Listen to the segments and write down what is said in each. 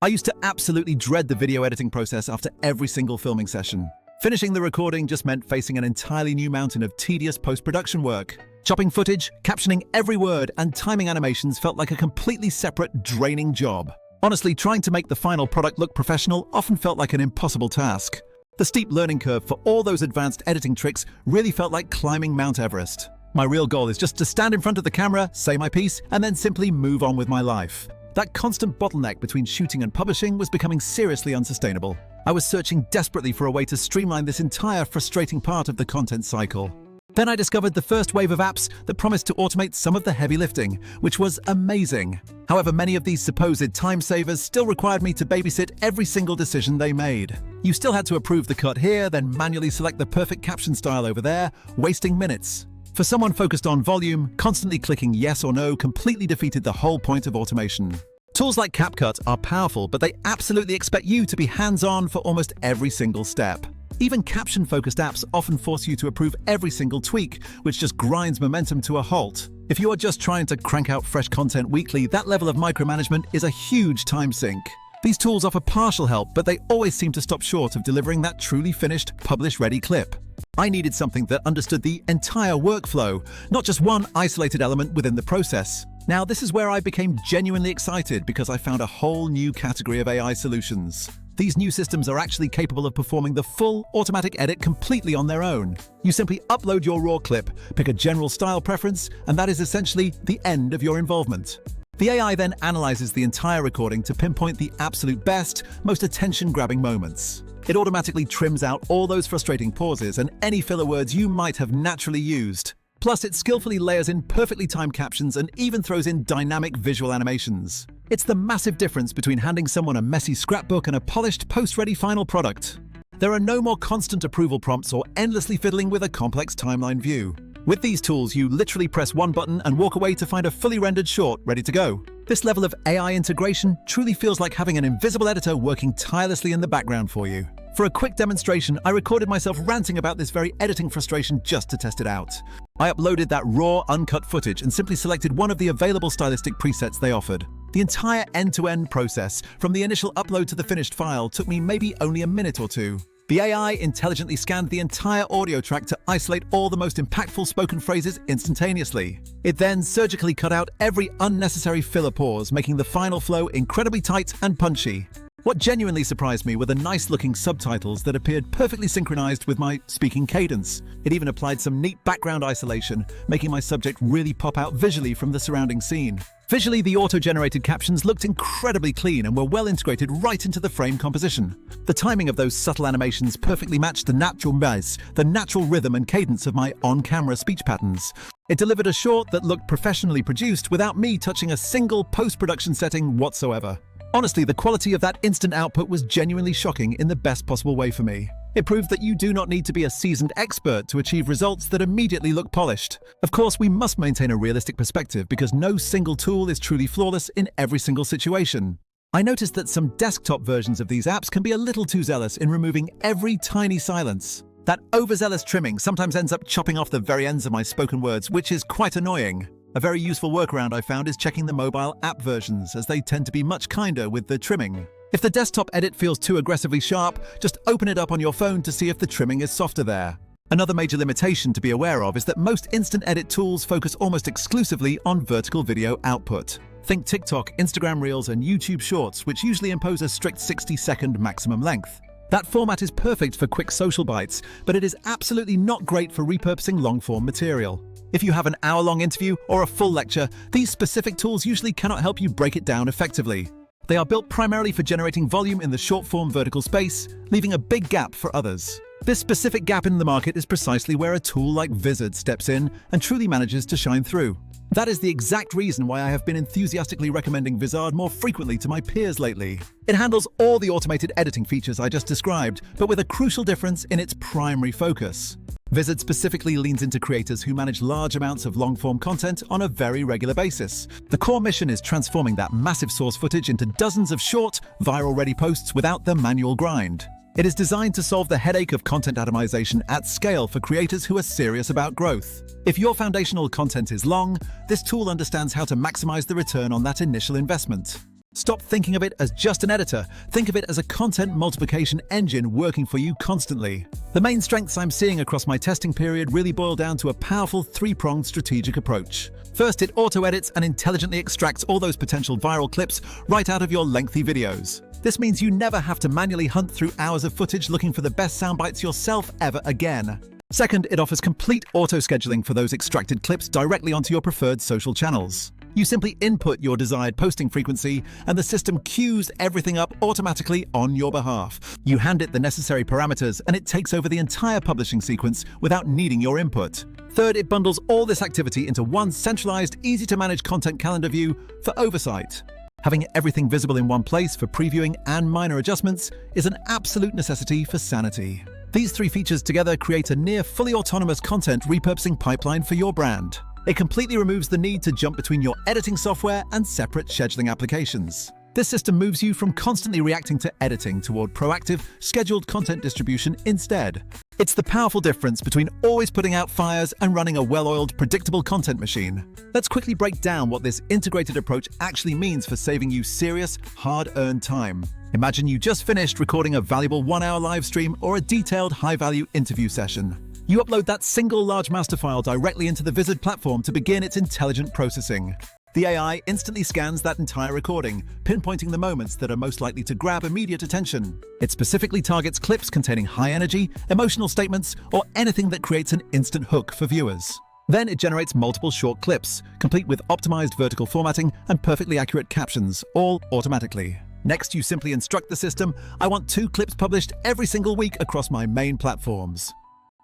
I used to absolutely dread the video editing process after every single filming session. Finishing the recording just meant facing an entirely new mountain of tedious post-production work. Chopping footage, captioning every word, and timing animations felt like a completely separate, draining job. Honestly, trying to make the final product look professional often felt like an impossible task. The steep learning curve for all those advanced editing tricks really felt like climbing Mount Everest. My real goal is just to stand in front of the camera, say my piece, and then simply move on with my life. That constant bottleneck between shooting and publishing was becoming seriously unsustainable. I was searching desperately for a way to streamline this entire frustrating part of the content cycle. Then I discovered the first wave of apps that promised to automate some of the heavy lifting, which was amazing. However, many of these supposed time savers still required me to babysit every single decision they made. You still had to approve the cut here, then manually select the perfect caption style over there, wasting minutes. For someone focused on volume, constantly clicking yes or no completely defeated the whole point of automation. Tools like CapCut are powerful, but they absolutely expect you to be hands-on for almost every single step. Even caption-focused apps often force you to approve every single tweak, which just grinds momentum to a halt. If you are just trying to crank out fresh content weekly, that level of micromanagement is a huge time sink. These tools offer partial help, but they always seem to stop short of delivering that truly finished, publish-ready clip. I needed something that understood the entire workflow, not just one isolated element within the process. Now, this is where I became genuinely excited because I found a whole new category of AI solutions. These new systems are actually capable of performing the full automatic edit completely on their own. You simply upload your raw clip, pick a general style preference, and that is essentially the end of your involvement. The AI then analyzes the entire recording to pinpoint the absolute best, most attention-grabbing moments. It automatically trims out all those frustrating pauses and any filler words you might have naturally used. Plus, it skillfully layers in perfectly timed captions and even throws in dynamic visual animations. It's the massive difference between handing someone a messy scrapbook and a polished, post-ready final product. There are no more constant approval prompts or endlessly fiddling with a complex timeline view. With these tools, you literally press one button and walk away to find a fully rendered short ready to go. This level of AI integration truly feels like having an invisible editor working tirelessly in the background for you. For a quick demonstration, I recorded myself ranting about this very editing frustration just to test it out. I uploaded that raw, uncut footage and simply selected one of the available stylistic presets they offered. The entire end-to-end process, from the initial upload to the finished file, took me maybe only a minute or two. The AI intelligently scanned the entire audio track to isolate all the most impactful spoken phrases instantaneously. It then surgically cut out every unnecessary filler pause, making the final flow incredibly tight and punchy. What genuinely surprised me were the nice-looking subtitles that appeared perfectly synchronized with my speaking cadence. It even applied some neat background isolation, making my subject really pop out visually from the surrounding scene. Visually, the auto-generated captions looked incredibly clean and were well integrated right into the frame composition. The timing of those subtle animations perfectly matched the natural buzz, the natural rhythm and cadence of my on-camera speech patterns. It delivered a short that looked professionally produced without me touching a single post-production setting whatsoever. Honestly, the quality of that instant output was genuinely shocking in the best possible way for me. It proved that you do not need to be a seasoned expert to achieve results that immediately look polished. Of course, we must maintain a realistic perspective because no single tool is truly flawless in every single situation. I noticed that some desktop versions of these apps can be a little too zealous in removing every tiny silence. That overzealous trimming sometimes ends up chopping off the very ends of my spoken words, which is quite annoying. A very useful workaround I found is checking the mobile app versions, as they tend to be much kinder with the trimming. If the desktop edit feels too aggressively sharp, just open it up on your phone to see if the trimming is softer there. Another major limitation to be aware of is that most instant edit tools focus almost exclusively on vertical video output. Think TikTok, Instagram Reels, and YouTube Shorts, which usually impose a strict 60-second maximum length. That format is perfect for quick social bites, but it is absolutely not great for repurposing long-form material. If you have an hour-long interview or a full lecture, these specific tools usually cannot help you break it down effectively. They are built primarily for generating volume in the short-form vertical space, leaving a big gap for others. This specific gap in the market is precisely where a tool like Vizard steps in and truly manages to shine through. That is the exact reason why I have been enthusiastically recommending Vizard more frequently to my peers lately. It handles all the automated editing features I just described, but with a crucial difference in its primary focus. Vizard specifically leans into creators who manage large amounts of long-form content on a very regular basis. The core mission is transforming that massive source footage into dozens of short, viral-ready posts without the manual grind. It is designed to solve the headache of content atomization at scale for creators who are serious about growth. If your foundational content is long, this tool understands how to maximize the return on that initial investment. Stop thinking of it as just an editor. Think of it as a content multiplication engine working for you constantly. The main strengths I'm seeing across my testing period really boil down to a powerful three-pronged strategic approach. First, it auto-edits and intelligently extracts all those potential viral clips right out of your lengthy videos. This means you never have to manually hunt through hours of footage looking for the best soundbites yourself ever again. Second, it offers complete auto-scheduling for those extracted clips directly onto your preferred social channels. You simply input your desired posting frequency, and the system queues everything up automatically on your behalf. You hand it the necessary parameters, and it takes over the entire publishing sequence without needing your input. Third, it bundles all this activity into one centralized, easy-to-manage content calendar view for oversight. Having everything visible in one place for previewing and minor adjustments is an absolute necessity for sanity. These three features together create a near fully autonomous content repurposing pipeline for your brand. It completely removes the need to jump between your editing software and separate scheduling applications. This system moves you from constantly reacting to editing toward proactive, scheduled content distribution instead. It's the powerful difference between always putting out fires and running a well-oiled, predictable content machine. Let's quickly break down what this integrated approach actually means for saving you serious, hard-earned time. Imagine you just finished recording a valuable 1-hour live stream or a detailed, high-value interview session. You upload that single large master file directly into the Vizard platform to begin its intelligent processing. The AI instantly scans that entire recording, pinpointing the moments that are most likely to grab immediate attention. It specifically targets clips containing high energy, emotional statements, or anything that creates an instant hook for viewers. Then it generates multiple short clips, complete with optimized vertical formatting and perfectly accurate captions, all automatically. Next, you simply instruct the system, I want 2 clips published every single week across my main platforms.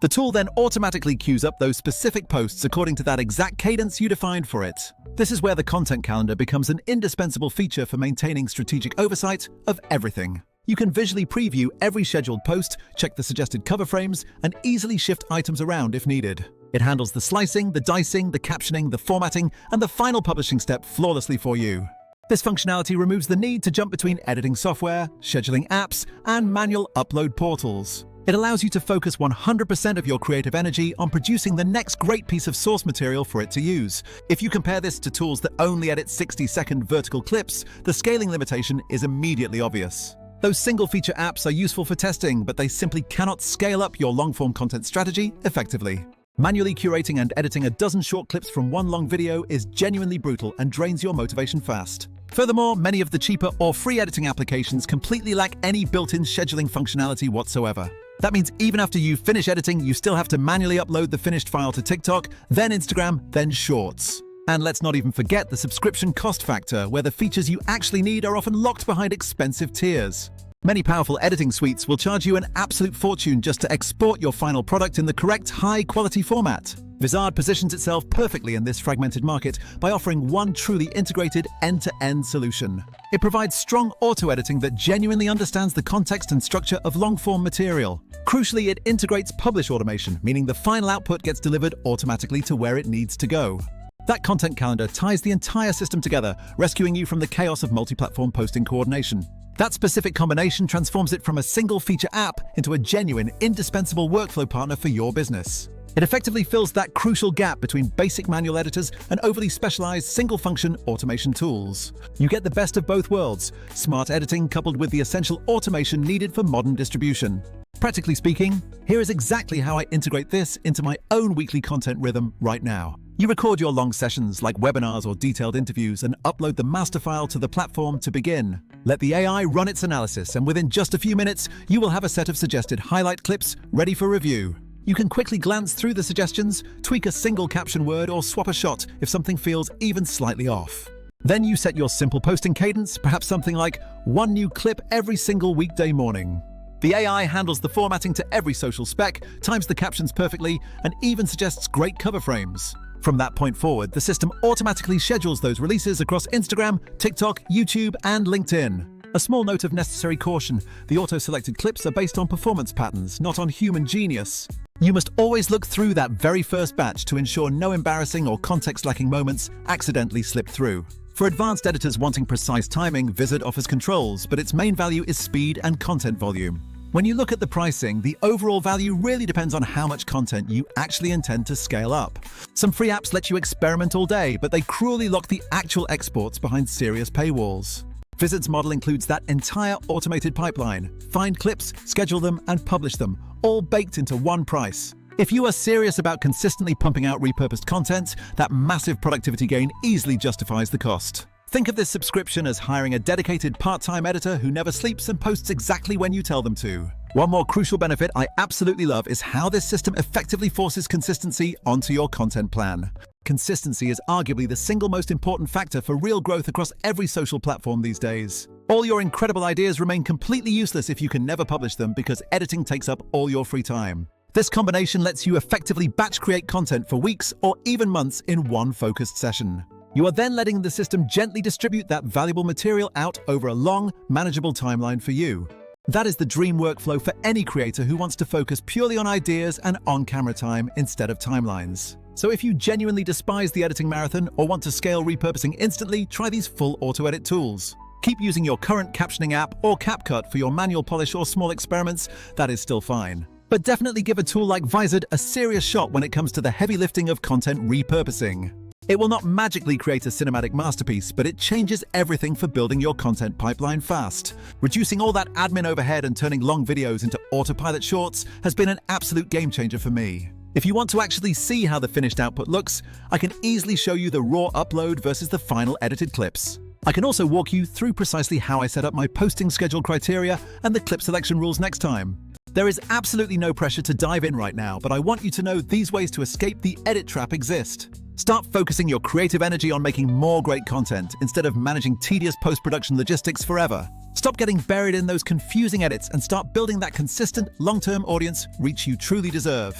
The tool then automatically queues up those specific posts according to that exact cadence you defined for it. This is where the content calendar becomes an indispensable feature for maintaining strategic oversight of everything. You can visually preview every scheduled post, check the suggested cover frames, and easily shift items around if needed. It handles the slicing, the dicing, the captioning, the formatting, and the final publishing step flawlessly for you. This functionality removes the need to jump between editing software, scheduling apps, and manual upload portals. It allows you to focus 100% of your creative energy on producing the next great piece of source material for it to use. If you compare this to tools that only edit 60-second vertical clips, the scaling limitation is immediately obvious. Those single-feature apps are useful for testing, but they simply cannot scale up your long-form content strategy effectively. Manually curating and editing a dozen short clips from one long video is genuinely brutal and drains your motivation fast. Furthermore, many of the cheaper or free editing applications completely lack any built-in scheduling functionality whatsoever. That means even after you finish editing, you still have to manually upload the finished file to TikTok, then Instagram, then Shorts. And let's not even forget the subscription cost factor, where the features you actually need are often locked behind expensive tiers. Many powerful editing suites will charge you an absolute fortune just to export your final product in the correct high-quality format. Vizard positions itself perfectly in this fragmented market by offering one truly integrated end-to-end solution. It provides strong auto-editing that genuinely understands the context and structure of long-form material. Crucially, it integrates publish automation, meaning the final output gets delivered automatically to where it needs to go. That content calendar ties the entire system together, rescuing you from the chaos of multi-platform posting coordination. That specific combination transforms it from a single feature app into a genuine, indispensable workflow partner for your business. It effectively fills that crucial gap between basic manual editors and overly specialized single-function automation tools. You get the best of both worlds, smart editing coupled with the essential automation needed for modern distribution. Practically speaking, here is exactly how I integrate this into my own weekly content rhythm right now. You record your long sessions like webinars or detailed interviews and upload the master file to the platform to begin. Let the AI run its analysis, and within just a few minutes, you will have a set of suggested highlight clips ready for review. You can quickly glance through the suggestions, tweak a single caption word, or swap a shot if something feels even slightly off. Then you set your simple posting cadence, perhaps something like 1 new clip every single weekday morning. The AI handles the formatting to every social spec, times the captions perfectly, and even suggests great cover frames. From that point forward, the system automatically schedules those releases across Instagram, TikTok, YouTube, and LinkedIn. A small note of necessary caution: the auto-selected clips are based on performance patterns, not on human genius. You must always look through that very first batch to ensure no embarrassing or context-lacking moments accidentally slip through. For advanced editors wanting precise timing, Vizard offers controls, but its main value is speed and content volume. When you look at the pricing, the overall value really depends on how much content you actually intend to scale up. Some free apps let you experiment all day, but they cruelly lock the actual exports behind serious paywalls. Vizard's model includes that entire automated pipeline. Find clips, schedule them, and publish them, all baked into one price. If you are serious about consistently pumping out repurposed content, that massive productivity gain easily justifies the cost. Think of this subscription as hiring a dedicated part-time editor who never sleeps and posts exactly when you tell them to. One more crucial benefit I absolutely love is how this system effectively forces consistency onto your content plan. Consistency is arguably the single most important factor for real growth across every social platform these days. All your incredible ideas remain completely useless if you can never publish them because editing takes up all your free time. This combination lets you effectively batch create content for weeks or even months in one focused session. You are then letting the system gently distribute that valuable material out over a long, manageable timeline for you. That is the dream workflow for any creator who wants to focus purely on ideas and on-camera time instead of timelines. So if you genuinely despise the editing marathon or want to scale repurposing instantly, try these full auto-edit tools. Keep using your current captioning app or CapCut for your manual polish or small experiments, that is still fine. But definitely give a tool like Vizard a serious shot when it comes to the heavy lifting of content repurposing. It will not magically create a cinematic masterpiece, but it changes everything for building your content pipeline fast. Reducing all that admin overhead and turning long videos into autopilot shorts has been an absolute game changer for me. If you want to actually see how the finished output looks, I can easily show you the raw upload versus the final edited clips. I can also walk you through precisely how I set up my posting schedule criteria and the clip selection rules next time. There is absolutely no pressure to dive in right now, but I want you to know these ways to escape the edit trap exist. Start focusing your creative energy on making more great content instead of managing tedious post-production logistics forever. Stop getting buried in those confusing edits and start building that consistent, long-term audience reach you truly deserve.